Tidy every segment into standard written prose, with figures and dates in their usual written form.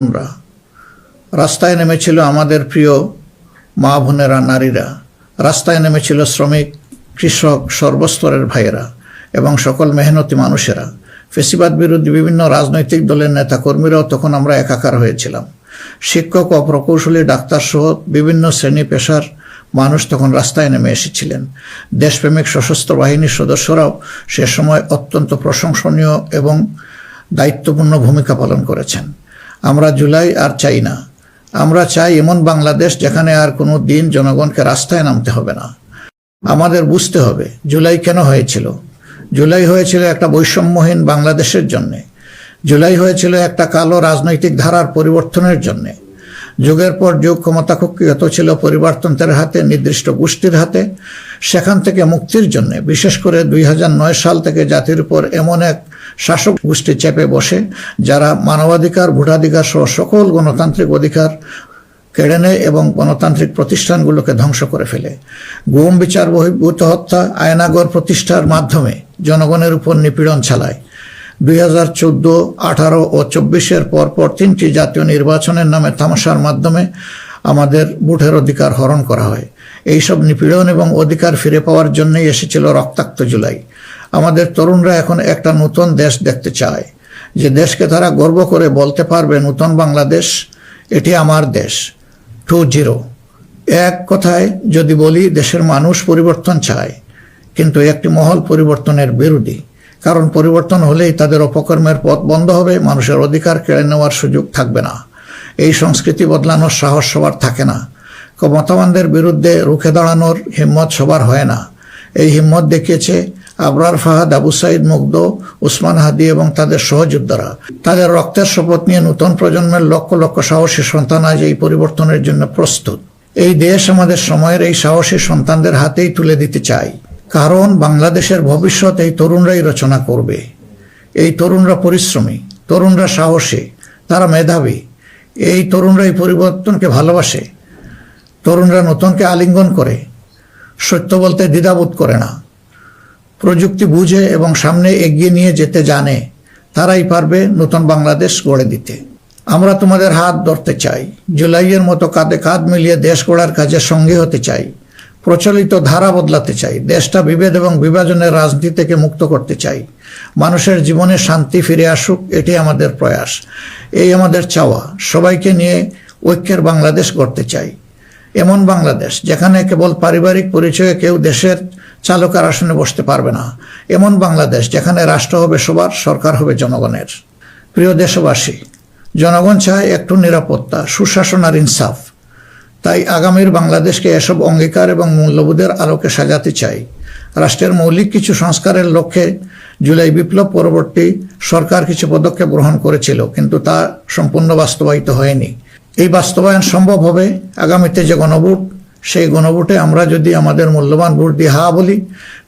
আমরা রাস্তায় নেমেছিল আমাদের প্রিয় মা বোনেরা, নারীরা, রাস্তায় নেমেছিল শ্রমিক, কৃষক, সর্বস্তরের ভাইয়েরা এবং সকল মেহনতি মানুষেরা। ফেসিবাদ বিরোধী বিভিন্ন রাজনৈতিক দলের নেতাকর্মীরাও তখন আমরা একাকার হয়েছিলাম। শিক্ষক ও প্রকৌশলী, ডাক্তার সহ বিভিন্ন শ্রেণী পেশার মানুষ তখন রাস্তায় নেমে এসেছিলেন। দেশপ্রেমিক সশস্ত্র বাহিনীর সদস্যরাও সে সময় অত্যন্ত প্রশংসনীয় এবং দায়িত্বপূর্ণ ভূমিকা পালন করেছেন। আমরা জুলাই আর চাই না। আমরা চাই এমন বাংলাদেশ যেখানে আর কোনো দিন জনগণকে রাস্তায় নামতে হবে না। আমাদের বুঝতে হবে জুলাই কেন হয়েছিল। জুলাই হয়েছিল একটা বৈষম্যহীন বাংলাদেশের জন্যে। জুলাই হয়েছিল একটা কালো রাজনৈতিক ধারার পরিবর্তনের জন্যে। যুগের পর যুগ ক্ষমতা কুক্ষিগত ছিল পরিবারতন্ত্রের হাতে, নির্দিষ্ট গোষ্ঠীর হাতে। সেখান থেকে মুক্তির জন্য বিশেষ করে 2009 সাল থেকে জাতির উপর এমন এক শাসক গোষ্ঠী চেপে বসে যারা মানবাধিকার, ভোটাধিকার সহ সকল গণতান্ত্রিক অধিকার কেড়ে নেয় এবং গণতান্ত্রিক প্রতিষ্ঠানগুলোকে ধ্বংস করে ফেলে। গুম, বিচার বহির্ভূত হত্যা, আয়নাগর প্রতিষ্ঠার মাধ্যমে জনগণের উপর নিপীড়ন চালায়। 2014, 18 ও 24-এর পরপর 3টি জাতীয় নির্বাচনের নামে তামাশার মাধ্যমে আমাদের ভোটের অধিকার হরণ করা হয়। এইসব নিপীড়ন এবং অধিকার ফিরে পাওয়ার জন্যই এসেছিল রক্তাক্ত জুলাই। আমাদের তরুণরা এখন একটা নতুন দেশ দেখতে চায়, যে দেশকে তারা গর্ব করে বলতে পারবে নতুন বাংলাদেশ, এটি আমার দেশ 2.0। এক কথায় যদি বলি, দেশের মানুষ পরিবর্তন চায়, কিন্তু একটি মহল পরিবর্তনের বিরোধী। কারণ পরিবর্তন হলেই তাদের অপকর্মের পথ বন্ধ হবে, মানুষের অধিকার কেড়ে নেওয়ার সুযোগ থাকবে না। এই সংস্কৃতি বদলানোর সাহস সবার থাকে না। ক্ষমতাবানদের বিরুদ্ধে রুখে দাঁড়ানোর হিম্মত সবার হয় না। এই হিম্মত দেখিয়েছে আবরার ফাহাদ, আবু সাইদ মুগ্ধ, উসমান হাদি এবং তাদের সহযোদ্ধারা। তাদের রক্তের শপথ নিয়ে নতুন প্রজন্মের লক্ষ লক্ষ সাহসী সন্তান আজ এই পরিবর্তনের জন্য প্রস্তুত। এই দেশ আমাদের সময়ের এই সাহসী সন্তানদের হাতেই তুলে দিতে চাই। কারণ বাংলাদেশের ভবিষ্যৎ এই তরুণরাই রচনা করবে। এই তরুণরা পরিশ্রমী, তরুণরা সাহসী, তারা মেধাবী। এই তরুণরাই পরিবর্তনকে ভালোবাসে। তরুণরা নতুনকে আলিঙ্গন করে, সত্য বলতে দ্বিধাবোধ করে না, প্রযুক্তি বুঝে এবং সামনে এগিয়ে নিয়ে যেতে জানে। তারাই পারবে নতুন বাংলাদেশ গড়ে দিতে। আমরা তোমাদের হাত ধরতে চাই। জুলাইয়ের মতো কাঁধে কাঁধ মিলিয়ে দেশ গড়ার কাজে সঙ্গী হতে চাই। প্রচলিত ধারা বদলাতে চাই। দেশটা বিভেদ এবং বিভাজনের রাজনীতি থেকে মুক্ত করতে চাই। মানুষের জীবনে শান্তি ফিরে আসুক, এটি আমাদের প্রয়াস, এই আমাদের চাওয়া। সবাইকে নিয়ে ঐক্যের বাংলাদেশ গড়তে চাই। এমন বাংলাদেশ যেখানে কেবল পারিবারিক পরিচয়ে কেউ দেশের চালকের আসনে বসতে পারবে না। এমন বাংলাদেশ যেখানে রাষ্ট্র হবে সবার, সরকার হবে জনগণের। প্রিয় দেশবাসী, জনগণ চায় একটু নিরাপত্তা, সুশাসন আর ইনসাফ। তাই আগামীর বাংলাদেশকে এসব অঙ্গীকার এবং মূল্যবোধের আলোকে সাজাতে চাই। রাষ্ট্রের মৌলিক কিছু সংস্কারের লক্ষ্যে জুলাই বিপ্লব পরবর্তী সরকার কিছু পদক্ষেপ গ্রহণ করেছিল, কিন্তু তা সম্পূর্ণ বাস্তবায়িত হয়নি। এই বাস্তবায়ন সম্ভব হবে আগামীতে যে গণভোট, সেই গণভোটে আমরা যদি আমাদের মূল্যবান ভোট দিয়ে হা বলি,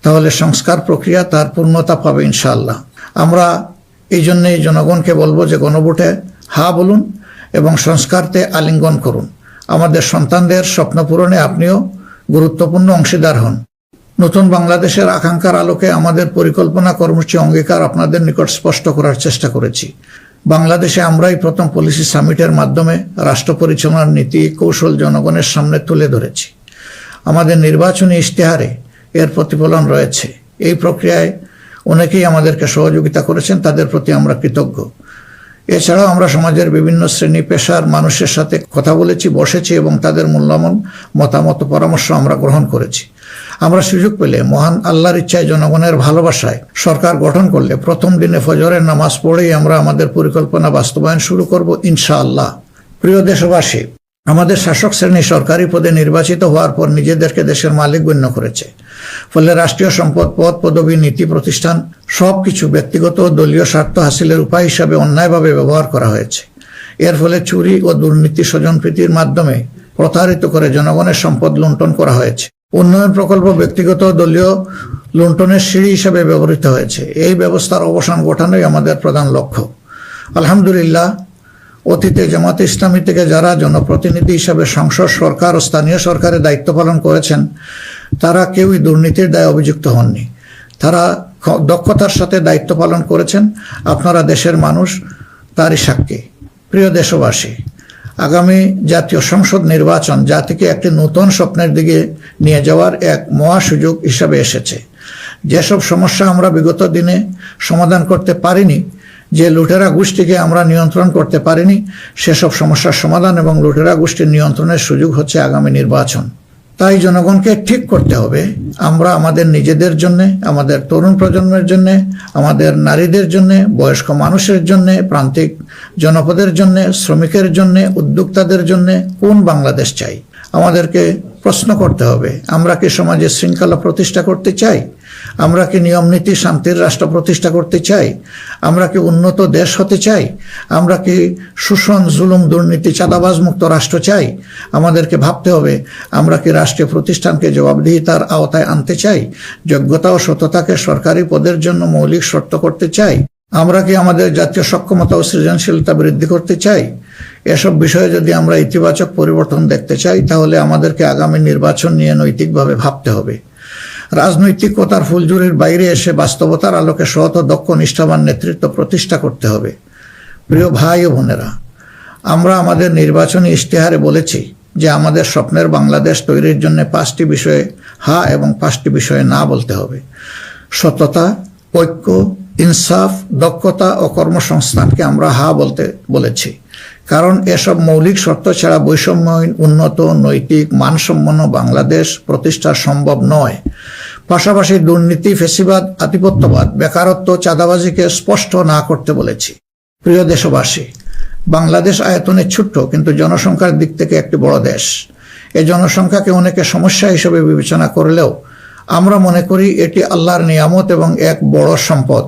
তাহলে সংস্কার প্রক্রিয়া তার পূর্ণতা পাবে ইনশাআল্লাহ। আমরা এই জন্যই জনগণকে বলবো যে গণভোটে হা বলুন এবং সংস্কারতে আলিঙ্গন করুন। আমাদের সন্তানদের স্বপ্ন পূরণে আপনিও গুরুত্বপূর্ণ অংশীদার হন। নতুন বাংলাদেশের আকাঙ্ক্ষার আলোকে আমাদের পরিকল্পনা, কর্মসূচি, অঙ্গীকার আপনাদের নিকট স্পষ্ট করার চেষ্টা করেছি। বাংলাদেশে আমরাই প্রথম পলিসি সামিটের মাধ্যমে রাষ্ট্র পরিচালনার নীতি কৌশল জনগণের সামনে তুলে ধরেছি। আমাদের নির্বাচনী ইশতেহারে এর প্রতিফলন রয়েছে। এই প্রক্রিয়ায় অনেকেই আমাদেরকে সহযোগিতা করেছেন, তাদের প্রতি আমরা কৃতজ্ঞ। এছাড়াও আমরা সমাজের বিভিন্ন শ্রেণী পেশার মানুষের সাথে কথা বলেছি, বসেছি এবং তাদের মূল্যবান মতামত, পরামর্শ আমরা গ্রহণ করেছি। আমরা সুযোগ পেলে মহান আল্লাহর ইচ্ছায়, জনগণের ভালোবাসায় সরকার গঠন করলে প্রথম দিনে ফজরের নামাজ পড়েই আমরা আমাদের পরিকল্পনা বাস্তবায়ন শুরু করব ইনশাআল্লাহ। প্রিয় দেশবাসী, আমাদের শাসক শ্রেণী সরকারি পদে নির্বাচিত হওয়ার পর নিজেদেরকে দেশের মালিক গণ্য করেছে। ফলে রাষ্ট্রীয় সম্পদ, পদ, পদবি, নীতি, প্রতিষ্ঠান সবকিছু ব্যক্তিগত ও দলীয় স্বার্থ হাসিলের উপায় হিসাবে অন্যায়ভাবে ব্যবহার করা হয়েছে। এর ফলে চুরি ও দুর্নীতি, স্বজনপ্রীতির মাধ্যমে প্রতারিত করে জনগণের সম্পদ লুণ্ঠন করা হয়েছে। উন্নয়ন প্রকল্প ব্যক্তিগত ও দলীয় লুণ্ঠনের সিঁড়ি হিসাবে ব্যবহৃত হয়েছে। এই ব্যবস্থার অবসান ঘটানোই আমাদের প্রধান লক্ষ্য। আলহামদুলিল্লাহ, অতীতে জামাতে ইসলামী থেকে যারা জনপ্রতিনিধি হিসাবে সংসদ, সরকার ও স্থানীয় সরকারের দায়িত্ব পালন করেছেন, তারা কেউই দুর্নীতির দায়ে অভিযুক্ত হননি। তারা দক্ষতার সাথে দায়িত্ব পালন করেছেন। আপনারা দেশের মানুষ তারই সাক্ষী। প্রিয় দেশবাসী, আগামী জাতীয় সংসদ নির্বাচন জাতিকে একটি নতুন স্বপ্নের দিকে নিয়ে যাওয়ার এক মহা সুযোগ হিসাবে এসেছে। যেসব সমস্যা আমরা বিগত দিনে সমাধান করতে পারিনি, যে লুটেরা গোষ্ঠীকে আমরা নিয়ন্ত্রণ করতে পারিনি, সেসব সমস্যার সমাধান এবং লুটেরা গোষ্ঠীর নিয়ন্ত্রণের সুযোগ হচ্ছে আগামী নির্বাচন। তাই জনগণকে ঠিক করতে হবে আমরা আমাদের নিজেদের জন্য, আমাদের তরুণ প্রজন্মের জন্য, আমাদের নারীদের জন্য, বয়স্ক মানুষের জন্য, প্রান্তিক জনপদের জন্য, শ্রমিকের জন্য, উদ্যোক্তাদের জন্য কোন বাংলাদেশ চাই। আমাদেরকে প্রশ্ন করতে হবে, আমরা কি সমাজে শৃঙ্খলা প্রতিষ্ঠা করতে চাই? আমরা কি নিয়ম নীতি শান্তির রাষ্ট্র প্রতিষ্ঠা করতে চাই? আমরা কি উন্নত দেশ হতে চাই? আমরা কি শোষণ, জুলুম, দুর্নীতি, চাঁদাবাজ মুক্ত রাষ্ট্র চাই? আমাদেরকে ভাবতে হবে, আমরা কি রাষ্ট্রীয় প্রতিষ্ঠানকে জবাবদিহিতার আওতায় আনতে চাই? যোগ্যতা ও সততাকে সরকারি পদের জন্য মৌলিক শর্ত করতে চাই? আমরা কি আমাদের জাতীয় সক্ষমতা ও সৃজনশীলতা বৃদ্ধি করতে চাই? এসব বিষয়ে যদি আমরা ইতিবাচক পরিবর্তন দেখতে চাই, তাহলে আমাদেরকে আগামী নির্বাচন নিয়ে নৈতিকভাবে ভাবতে হবে। রাজনৈতিকতার ফুলঝুরির বাইরে এসে বাস্তবতার আলোকে সৎ ও দক্ষ নিষ্ঠাবান নেতৃত্ব প্রতিষ্ঠা করতে হবে। প্রিয় ভাই ও বোনেরা, আমরা আমাদের নির্বাচনী ইশতেহারে বলেছি যে আমাদের স্বপ্নের বাংলাদেশ তৈরির জন্য 5টি বিষয়ে হা এবং 5টি বিষয়ে না বলতে হবে। সততা, ঐক্য, ইনসাফ, দক্ষতা ও কর্মসংস্থানকে আমরা হা বলতে বলেছি, কারণ এসব মৌলিক শর্ত ছাড়া বৈষম্যহীন, উন্নত, নৈতিক, মানসম্পন্ন বাংলাদেশ প্রতিষ্ঠা সম্ভব নয়। পাশাপাশি দুর্নীতি, ফ্যাসিবাদ, আধিপত্যবাদ, বেকারত্ব, চাঁদাবাজিকে স্পষ্ট না করতে বলেছি। প্রিয় দেশবাসী, বাংলাদেশ আয়তনে ছোট্ট কিন্তু জনসংখ্যার দিক থেকে একটি বড় দেশ। এই জনসংখ্যাকে অনেকে সমস্যা হিসেবে বিবেচনা করলেও আমরা মনে করি এটি আল্লাহর নিয়ামত এবং এক বড় সম্পদ।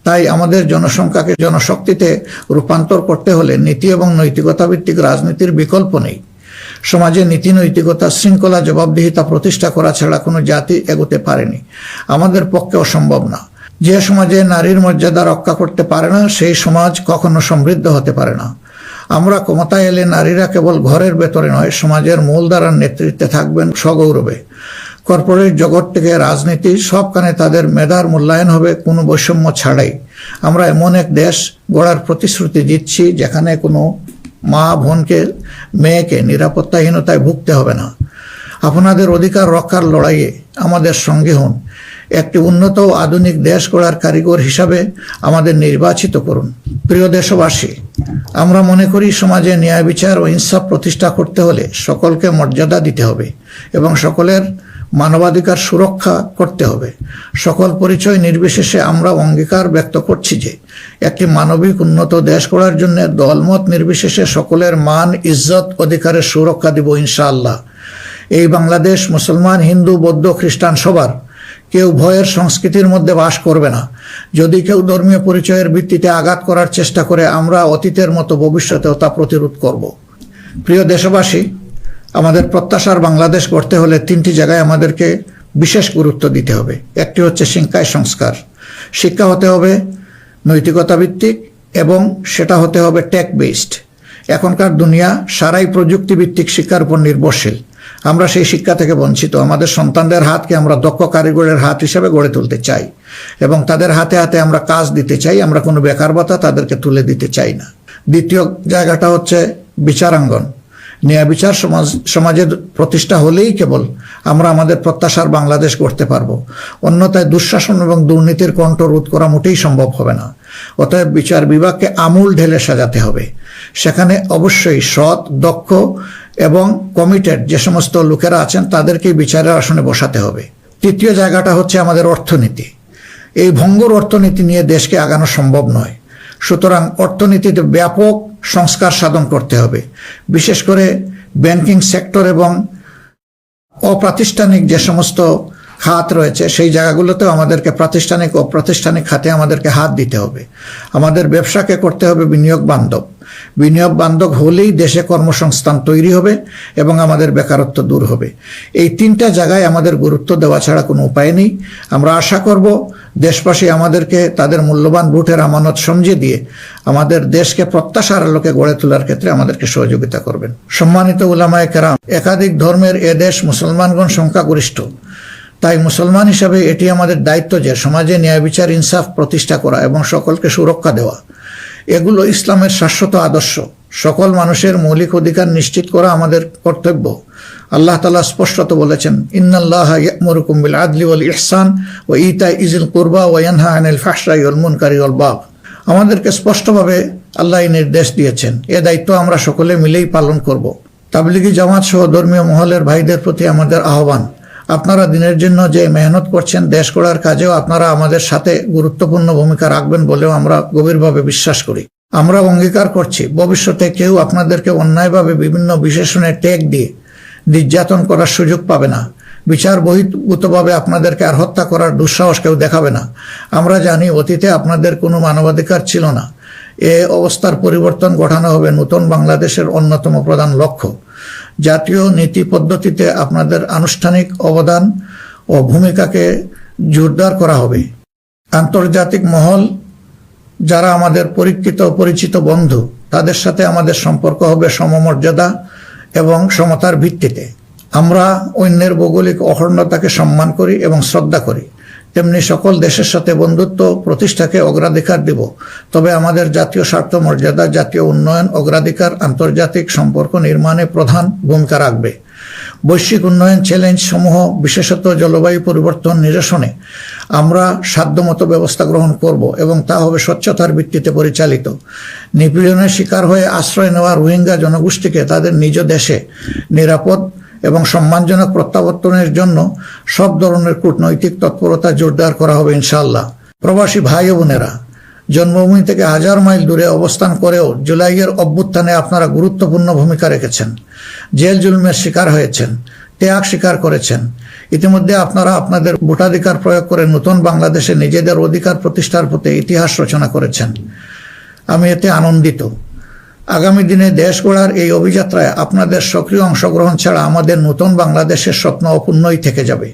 তাই আমাদের জনসংখ্যাকে জনশক্তিতে রূপান্তর করতে হলে নীতি এবং নৈতিকতা ভিত্তিক রাজনীতির বিকল্প নেই। সমাজে নীতি, নৈতিকতা, শৃঙ্খলা, জবাবদিহিতা প্রতিষ্ঠা করা ছাড়া কোনো জাতি এগোতে পারেনি, আমাদের পক্ষে অসম্ভব না। যে সমাজে নারীর মর্যাদা রক্ষা করতে পারে না, সেই সমাজ কখনো সমৃদ্ধ হতে পারে না। আমরা ক্ষমতায় এলে নারীরা কেবল ঘরের ভেতরে নয়, সমাজের মূলধারার নেতৃত্বে থাকবেন সগৌরবে। কর্পোরেট জগৎ থেকে রাজনীতি সবখানে তাদের মেধার মূল্যায়ন হবে কোনো বৈষম্য ছাড়াই। আমরা এমন এক দেশ গড়ার প্রতিশ্রুতি দিচ্ছি যেখানে কোনো মা, বোনকে, মেয়েকে নিরাপত্তাহীনতায় ভুগতে হবে না। আপনাদের অধিকার রক্ষার লড়াইয়ে আমাদের সঙ্গে হন। একটি উন্নত ও আধুনিক দেশ গড়ার কারিগর হিসাবে আমাদের নির্বাচিত করুন। প্রিয় দেশবাসী, আমরা মনে করি সমাজে ন্যায় বিচার ও ইনসাফ প্রতিষ্ঠা করতে হলে সকলকে মর্যাদা দিতে হবে এবং সকলের মানবাধিকার সুরক্ষা করতে হবে। সকল পরিচয় নির্বিশেষে আমরা অঙ্গীকার ব্যক্ত করছি যে একটি মানবিক উন্নত দেশ গড়ার জন্য দলমত নির্বিশেষে সকলের মান, ইজ্জত, অধিকারের সুরক্ষা দিব ইনশাআল্লাহ। এই বাংলাদেশ মুসলমান, হিন্দু, বৌদ্ধ, খ্রিস্টান সবার। কেউ ভয়ের সংস্কৃতির মধ্যে বাস করবে না। যদি কেউ ধর্মীয় পরিচয়ের ভিত্তিতে আঘাত করার চেষ্টা করে, আমরা অতীতের মতো ভবিষ্যতেও তা প্রতিরোধ করব। প্রিয় দেশবাসী, আমাদের প্রত্যাশার বাংলাদেশ গড়তে হলে 3টি জায়গায় আমাদেরকে বিশেষ গুরুত্ব দিতে হবে। একটি হচ্ছে শিক্ষায় সংস্কার। শিক্ষা হতে হবে নৈতিকতা ভিত্তিক এবং সেটা হতে হবে টেক বেসড। এখনকার দুনিয়া সারাই প্রযুক্তি ভিত্তিক শিক্ষার উপর নির্ভরশীল। আমরা সেই শিক্ষা থেকে বঞ্চিত। আমাদের সন্তানদের হাতকে আমরা দক্ষ কারিগরের হাত হিসেবে গড়ে তুলতে চাই এবং তাদের হাতে হাতে আমরা কাজ দিতে চাই। আমরা কোনো বেকার ভাতা তাদেরকে তুলে দিতে চাই না। দ্বিতীয় জায়গাটা হচ্ছে বিচারাঙ্গন। ন্যায় বিচার সমাজে প্রতিষ্ঠা হলেই কেবল আমরা আমাদের প্রত্যাশার বাংলাদেশ গড়তে পারবো। অন্যথায় দুঃশাসন এবং দুর্নীতির কণ্ঠ রোধ করা মোটেই সম্ভব হবে না। অতএব বিচার বিভাগকে আমূল ঢেলে সাজাতে হবে। সেখানে অবশ্যই সৎ, দক্ষ এবং কমিটেড যে সমস্ত লোকেরা আছেন তাদেরকেই বিচারের আসনে বসাতে হবে। তৃতীয় জায়গাটা হচ্ছে আমাদের অর্থনীতি। এই ভঙ্গুর অর্থনীতি নিয়ে দেশকে আগানো সম্ভব নয়। সুতরাং অর্থনীতিতে ব্যাপক সংস্কার সাধন করতে হবে। বিশেষ করে ব্যাংকিং সেক্টর এবং অপ্রাতিষ্ঠানিক যে সমস্ত খাত রয়েছে সেই জায়গাগুলোতেও আমাদেরকে প্রাতিষ্ঠানিক ও অপ্রাতিষ্ঠানিক খাতে আমাদেরকে হাত দিতে হবে। আমাদের ব্যবসাকে করতে হবে বিনিয়োগ বান্ধব। বিনিয়োগ বান্ধব হলেই দেশে কর্মসংস্থান তৈরি হবে এবং আমাদের বেকারত্ব দূর হবে। এই 3টা জায়গায় আমাদের গুরুত্ব দেওয়া ছাড়া কোনো উপায় নেই। আমরা আশা করব দেশবাসী আমাদেরকে তাদের মূল্যবান ভোটের আমানত সমঝে দিয়ে আমাদের দেশকে প্রত্যাশার আলোকে গড়ে তোলার ক্ষেত্রে আমাদেরকে সহযোগিতা করবেন। সম্মানিত উলামায়ে কেরাম, একাধিক ধর্মের এ দেশ মুসলমানগণ সংখ্যাগরিষ্ঠ। তাই মুসলমান হিসাবে এটি আমাদের দায়িত্ব যে সমাজে ন্যায় বিচার, ইনসাফ প্রতিষ্ঠা করা এবং সকলকে সুরক্ষা দেওয়া। এগুলো ইসলামের শাশ্বত আদর্শ। সকল মানুষের মৌলিক অধিকার নিশ্চিত করা আমাদের কর্তব্য। আল্লাহ তাআলা স্পষ্টত বলেছেন, ইন্নাল্লাহা ইয়া'মুরুকুম বিল আদলি ওয়াল ইহসান ওয়া ইতা'i যিল কুরবা ওয়া ইয়ানহা আনিল ফাহশাই ওয়াল মুনকারি ওয়াল বাগয়। আমাদেরকে স্পষ্টভাবে আল্লাহ এই নির্দেশ দিয়েছেন। এ দায়িত্ব আমরা সকলে মিলেই পালন করব। তাবলিগি জামাত সহ ধর্মীয় মহলের ভাইদের প্রতি আমাদের আহ্বান, আপনারা দিনের জন্য যে মেহনত করছেন, দেশ গড়ার কাজেও আপনারা আমাদের সাথে গুরুত্বপূর্ণ ভূমিকা রাখবেন বলেও আমরা গভীরভাবে বিশ্বাস করি। আমরা অঙ্গীকার করছি, ভবিষ্যতে কেউ আপনাদেরকে অন্যায়ভাবে বিভিন্ন বিশেষণে ট্যাগ দিয়ে নির্যাতন করার সুযোগ পাবে না। বিচার বহির্ভূতভাবে আপনাদেরকে আর হত্যা করার দুঃসাহস কেউ দেখাবে না। আমরা জানি অতীতে আপনাদের কোনো মানবাধিকার ছিল না। এ অবস্থার পরিবর্তন ঘটানো হবে নতুন বাংলাদেশের অন্যতম প্রধান লক্ষ্য। জাতীয় নীতি পদ্ধতিতে আপনাদের আনুষ্ঠানিক অবদান ও ভূমিকাকে জোরদার করা হবে। আন্তর্জাতিক মহল যারা আমাদের পরীক্ষিত পরিচিত বন্ধু, তাদের সাথে আমাদের সম্পর্ক হবে সমমর্যাদা এবং সমতার ভিত্তিতে। আমরা অন্যের ভৌগোলিক অখণ্ডতাকে সম্মান করি এবং শ্রদ্ধা করি, তেমনি সকল দেশের সাথে বন্ধুত্ব প্রতিষ্ঠাকে অগ্রাধিকার দিব। তবে আমাদের জাতীয় স্বার্থ মর্যাদা, জাতীয় উন্নয়ন অগ্রাধিকার আন্তর্জাতিক সম্পর্ক নির্মাণে প্রধান ভূমিকা রাখবে। বৈশ্বিক উন্নয়ন চ্যালেঞ্জ সমূহ, বিশেষত জলবায়ু পরিবর্তন নিরসনে আমরা সাধ্যমতো ব্যবস্থা গ্রহণ করব এবং তা হবে স্বচ্ছতার ভিত্তিতে পরিচালিত। নিপীড়নের শিকার হয়ে আশ্রয় নেওয়া রোহিঙ্গা জনগোষ্ঠীকে তাদের নিজ দেশে নিরাপদ এবং সম্মানজনক প্রত্যাবর্তনের জন্য সব ধরনের কূটনৈতিক তৎপরতা জোরদার করা হবে ইনশাআল্লাহ। প্রবাসী ভাই ও বোনেরা, জন্মভূমি থেকে 1000 মাইল দূরে অবস্থান করেও জুলাইয়ের অভ্যুত্থানে আপনারা গুরুত্বপূর্ণ ভূমিকা রেখেছেন। জেল জুলুমের শিকার হয়েছেন, ত্যাগ স্বীকার করেছেন। ইতিমধ্যে আপনারা আপনাদের ভোটাধিকার প্রয়োগ করে নতুন বাংলাদেশে নিজেদের অধিকার প্রতিষ্ঠার পথে ইতিহাস রচনা করেছেন। আমি এতে আনন্দিত। আগামী দিনে দেশ গড়ার এই অভিযাত্রায় আপনাদের সক্রিয় অংশগ্রহণ ছাড়া আমাদের নতুন বাংলাদেশের স্বপ্ন অপূর্ণই থেকে যাবে।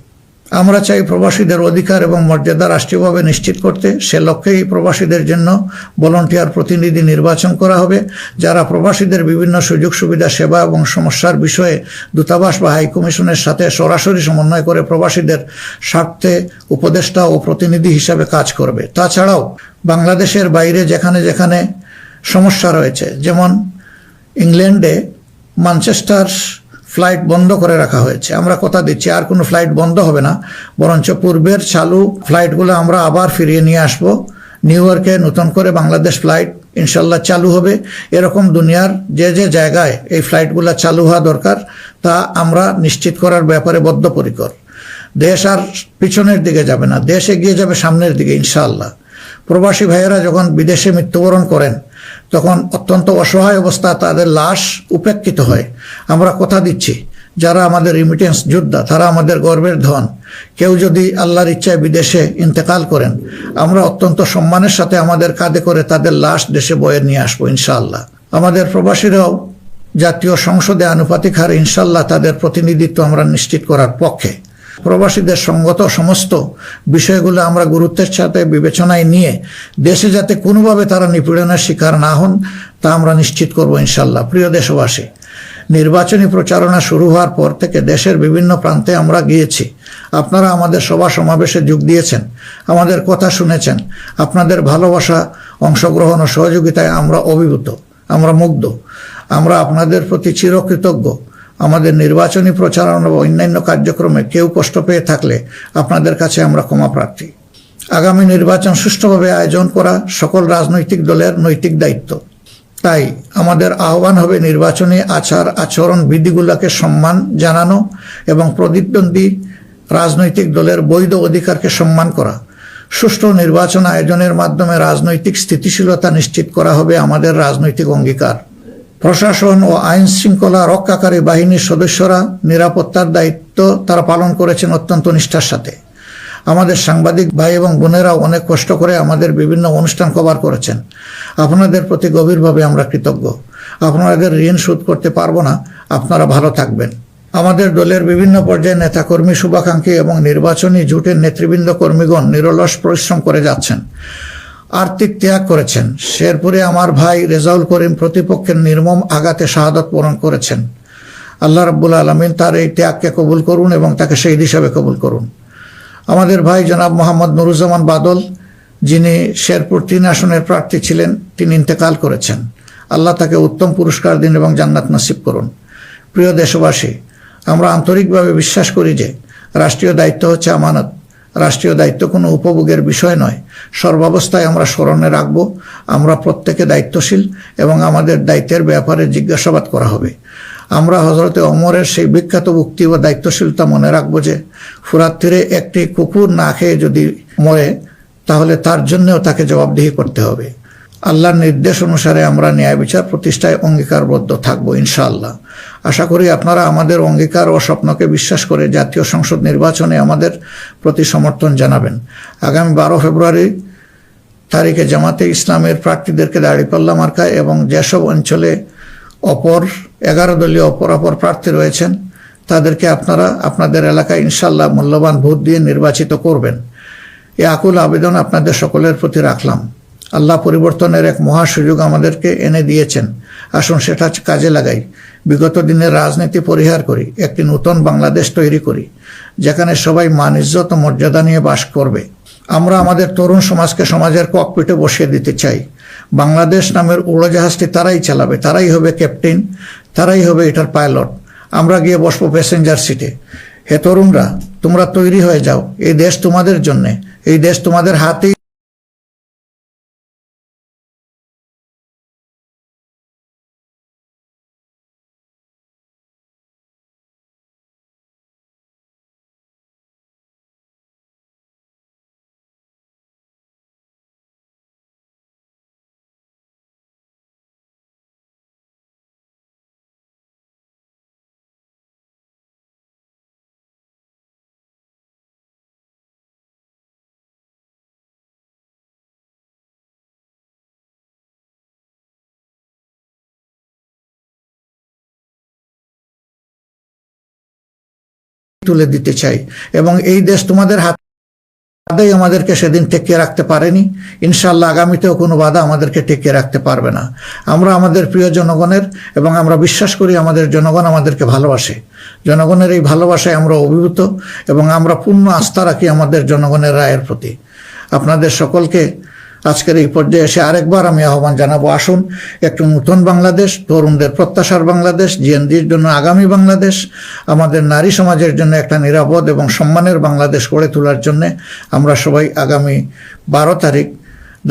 আমরা চাই প্রবাসীদের অধিকার এবং মর্যাদা রাষ্ট্রীয়ভাবে নিশ্চিত করতে। সে লক্ষ্যেই প্রবাসীদের জন্য ভলান্টিয়ার প্রতিনিধি নির্বাচন করা হবে, যারা প্রবাসীদের বিভিন্ন সুযোগ সুবিধা, সেবা এবং সমস্যার বিষয়ে দূতাবাস বা হাইকমিশনের সাথে সরাসরি সমন্বয় করে প্রবাসীদের স্বার্থে উপদেষ্টা ও প্রতিনিধি হিসাবে কাজ করবে। তাছাড়াও বাংলাদেশের বাইরে যেখানে যেখানে সমস্যা রয়েছে, যেমন ইংল্যান্ডে ম্যানচেস্টার ফ্লাইট বন্ধ করে রাখা হয়েছে, আমরা কথা দিচ্ছি আর কোনো ফ্লাইট বন্ধ হবে না, বরঞ্চ পূর্বের চালু ফ্লাইটগুলো আমরা আবার ফিরিয়ে নিয়ে আসব। নিউ ইয়র্কে নতুন করে বাংলাদেশ ফ্লাইট ইনশাল্লাহ চালু হবে। এরকম দুনিয়ার যে যে জায়গায় এই ফ্লাইটগুলো চালু হওয়া দরকার তা আমরা নিশ্চিত করার ব্যাপারে বদ্ধপরিকর। দেশ আর পিছনের দিকে যাবে না, দেশ এগিয়ে যাবে সামনের দিকে ইনশাআল্লাহ। প্রবাসী ভাইয়েরা যখন বিদেশে মৃত্যুবরণ করেন তখন অত্যন্ত অসহায় অবস্থা, তাদের লাশ উপেক্ষিত হয়। আমরা কথা দিচ্ছি, যারা আমাদের রিমিটেন্স যোদ্ধা তারা আমাদের গর্বের ধন। কেউ যদি আল্লাহর ইচ্ছায় বিদেশে ইন্তেকাল করেন, আমরা অত্যন্ত সম্মানের সাথে আমাদের কাঁধে করে তাদের লাশ দেশে বয়ে নিয়ে আসবো ইনশাআল্লাহ। আমাদের প্রবাসীরাও জাতীয় সংসদে আনুপাতিক হারে ইনশাআল্লাহ তাদের প্রতিনিধিত্ব আমরা নিশ্চিত করার পক্ষে। প্রবাসীদের সঙ্গত সমস্ত বিষয়গুলো আমরা গুরুত্বের সাথে বিবেচনায় নিয়ে দেশে যাতে কোনোভাবে তারা নিপীড়নের শিকার না হন তা আমরা নিশ্চিত করব ইনশাল্লাহ। প্রিয় দেশবাসী, নির্বাচনী প্রচারণা শুরু হওয়ার পর থেকে দেশের বিভিন্ন প্রান্তে আমরা গিয়েছি। আপনারা আমাদের সভা সমাবেশে যোগ দিয়েছেন, আমাদের কথা শুনেছেন। আপনাদের ভালোবাসা, অংশগ্রহণ ও সহযোগিতায় আমরা অভিভূত, আমরা মুগ্ধ। আমরা আপনাদের প্রতি চিরকৃতজ্ঞ। আমাদের নির্বাচনী প্রচারণা বা অন্যান্য কার্যক্রমে কেউ কষ্ট পেয়ে থাকলে আপনাদের কাছে আমরা ক্ষমা প্রার্থী। আগামী নির্বাচন সুষ্ঠুভাবে আয়োজন করা সকল রাজনৈতিক দলের নৈতিক দায়িত্ব। তাই আমাদের আহ্বান হবে নির্বাচনী আচার আচরণ বিধিগুলোকে সম্মান জানানো এবং প্রতিদ্বন্দ্বী রাজনৈতিক দলের বৈধ অধিকারকে সম্মান করা। সুষ্ঠু নির্বাচন আয়োজনের মাধ্যমে রাজনৈতিক স্থিতিশীলতা নিশ্চিত করা হবে আমাদের রাজনৈতিক অঙ্গীকার। প্রশাসন ও আইন শৃঙ্খলা রক্ষাকারী বাহিনীর সদস্যরা নিরাপত্তার দায়িত্ব তারা পালন করেছেন অত্যন্ত নিষ্ঠার সাথে। আমাদের সাংবাদিক ভাই এবং বোনেরা অনেক কষ্ট করে আমাদের বিভিন্ন অনুষ্ঠান কভার করেছেন। আপনাদের প্রতি গভীরভাবে আমরা কৃতজ্ঞ। আপনাদের ঋণ শোধ করতে পারবো না, আপনারা ভালো থাকবেন। আমাদের দলের বিভিন্ন পর্যায়ে নেতাকর্মী, শুভাকাঙ্ক্ষী এবং নির্বাচনী জোটের নেতৃবৃন্দ কর্মীগণ নিরলস পরিশ্রম করে যাচ্ছেন, আর্থিক ত্যাগ করেছেন। শেরপুরে আমার ভাই রেজাউল করিম প্রতিপক্ষের নির্মম আঘাতে শাহাদত বরণ করেছেন। আল্লাহ রাব্বুল আলামিন তার এই ত্যাগকে কবুল করুন এবং তাকে শহীদ হিসাবে কবুল করুন। আমাদের ভাই জনাব মোহাম্মদ নুরুজ্জামান বাদল, যিনি শেরপুর 3 আসনের প্রার্থী ছিলেন, তিনি ইন্তেকাল করেছেন। আল্লাহ তাকে উত্তম পুরস্কার দিন এবং জান্নাত নসিব করুন। প্রিয় দেশবাসী, আমরা আন্তরিকভাবে বিশ্বাস করি যে রাষ্ট্রীয় দায়িত্ব হচ্ছে আমানত। রাষ্ট্রীয় দায়িত্ব কোনো উপভোগের বিষয় নয়। সর্বাবস্থায় আমরা স্মরণে রাখব আমরা প্রত্যেকে দায়িত্বশীল এবং আমাদের দায়িত্বের ব্যাপারে জিজ্ঞাসাবাদ করা হবে। আমরা হযরতে ওমরের সেই বিখ্যাত উক্তি ও দায়িত্বশীলতা মনে রাখবো যে ফুরাত তীরে একটি কুকুর না খেয়ে যদি মরে তাহলে তার জন্যও তাকে জবাবদিহি করতে হবে। আল্লাহর নির্দেশ অনুসারে আমরা ন্যায় বিচার প্রতিষ্ঠায় অঙ্গীকারবদ্ধ থাকবো ইনশাআল্লাহ। আশা করি আপনারা আমাদের অঙ্গীকার ও স্বপ্নকে বিশ্বাস করে জাতীয় সংসদ নির্বাচনে আমাদের প্রতি সমর্থন জানাবেন। আগামী 12 ফেব্রুয়ারি তারিখে জামাতে ইসলামের প্রার্থীদেরকে দাঁড়িপাল্লা মার্কায় এবং যেসব অঞ্চলে 11 দলীয় অপর প্রার্থী রয়েছেন তাদেরকে আপনারা আপনাদের এলাকায় ইনশাআল্লাহ মূল্যবান ভোট দিয়ে নির্বাচিত করবেন। এই আকুল আবেদন আপনাদের সকলের প্রতি রাখলাম। আল্লাহ পরিবর্তনের এক মহা সুযোগ আমাদেরকে এনে দিয়েছেন। আসুন সেটা কাজে লাগাই। বিগত দিনের রাজনীতি পরিহার করি, একটি নতুন বাংলাদেশ তৈরি করি যেখানে সবাই মান ইজ্জত ও মর্যাদা নিয়ে বাস করবে। আমরা আমাদের তরুণ সমাজকে সমাজের ককপিটে বসিয়ে দিতে চাই। বাংলাদেশ নামের উড়োজাহাজটি তারাই চালাবে, তারাই হবে ক্যাপ্টেন, তারাই হবে এটার পাইলট। আমরা গিয়ে বসবো প্যাসেঞ্জার সিটে। হে তরুণরা, তোমরা তৈরি হয়ে যাও। এই দেশ তোমাদের জন্যে, এই দেশ তোমাদের হাতেই তুলে দিতে চাই এবং এই দেশ তোমাদের হাতেই আমাদেরকে সেদিন টেকিয়ে রাখতে পারেনি। ইনশাআল্লাহ আগামীতেও কোনো বাধা আমাদেরকে টেকিয়ে রাখতে পারবে না। আমরা আমাদের প্রিয় জনগণের এবং আমরা বিশ্বাস করি আমাদের জনগণ আমাদেরকে ভালোবাসে। জনগণের এই ভালোবাসায় আমরা অভিভূত এবং আমরা পূর্ণ আস্থা রাখি আমাদের জনগণের রায়ের প্রতি। আপনাদের সকলকে আজকের এই পর্যায়ে এসে আরেকবার আমি আহ্বান জানাবো, আসুন একটু নতুন বাংলাদেশ, তরুণদের প্রত্যাশার বাংলাদেশ, জিএনজির জন্য আগামী বাংলাদেশ, আমাদের নারী সমাজের জন্য একটা নিরাপদ এবং সম্মানের বাংলাদেশ গড়ে তোলার জন্য আমরা সবাই আগামী 12 তারিখ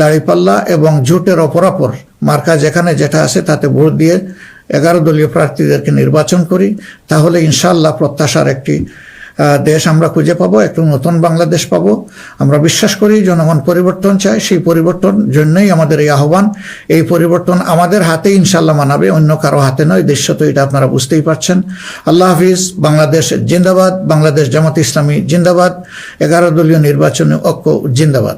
দাঁড়িপাল্লা এবং জোটের অপরাপর মার্কা যেখানে যেটা আছে তাতে ভোট দিয়ে 11 দলীয় প্রার্থীদেরকে নির্বাচন করি। তাহলে ইনশাআল্লাহ প্রত্যাশার একটি দেশ আমরা খুঁজে পাবো, একটু নতুন বাংলাদেশ পাবো। আমরা বিশ্বাস করি জনগণ পরিবর্তন চায়, সেই পরিবর্তন জন্যই আমাদের এই আহ্বান। এই পরিবর্তন আমাদের হাতে ইনশাআল্লাহ মানাবে, অন্য কারো হাতে নয়। দেশ তো এটা আপনারা বুঝতেই পারছেন। আল্লাহ হাফিজ। বাংলাদেশ জিন্দাবাদ। বাংলাদেশ জামাত ইসলামী জিন্দাবাদ। 11 দলীয় নির্বাচনী ঐক্য জিন্দাবাদ।